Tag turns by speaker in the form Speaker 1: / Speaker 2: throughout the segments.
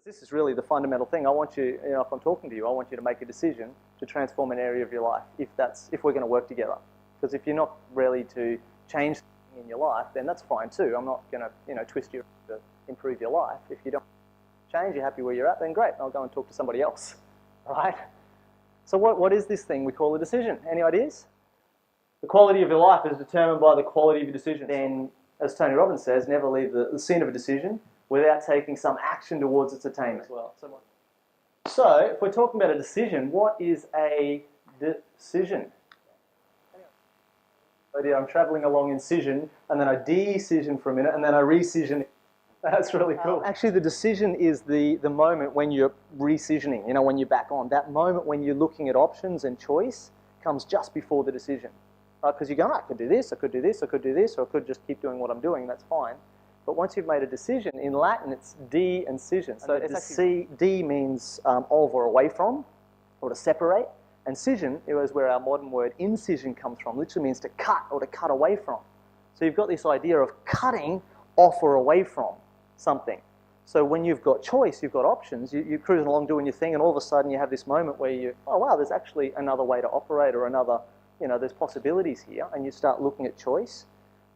Speaker 1: Because this is really the fundamental thing. I want you, if I'm talking to you, I want you to make a decision to transform an area of your life if we're going to work together. Because if you're not ready to change something in your life, then that's fine too. I'm not going to twist you to improve your life. If you don't change, you're happy where you're at, then great. I'll go and talk to somebody else. All right? So what is this thing we call a decision? Any ideas? The quality of your life is determined by the quality of your decisions. Then, as Tony Robbins says, never leave the scene of a decision without taking some action towards its attainment. So, if we're talking about a decision, what is a decision? I'm traveling along incision, and then I de-cision for a minute, and then I re-cision. That's really cool. Actually, the decision is the moment when you're re-cisioning, when you're back on. That moment when you're looking at options and choice comes just before the decision. Because you're going, I could do this, I could do this, I could do this, or I could just keep doing what I'm doing, that's fine. But once you've made a decision, in Latin it's de-cision. So de means of or away from, or to separate. And cision is where our modern word incision comes from. Literally means to cut or to cut away from. So you've got this idea of cutting off or away from something. So when you've got choice, you've got options, you're cruising along doing your thing, and all of a sudden you have this moment where you, oh wow, there's actually another way to operate, or another, there's possibilities here, and you start looking at choice.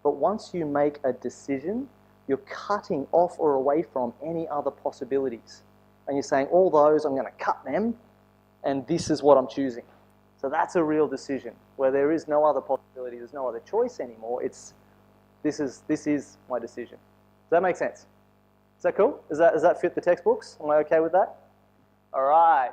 Speaker 1: But once you make a decision, you're cutting off or away from any other possibilities. And you're saying, all those, I'm going to cut them, and this is what I'm choosing. So that's a real decision, where there is no other possibility, there's no other choice anymore. This is my decision. Does that make sense? Is that cool? Does that fit the textbooks? Am I okay with that? All right.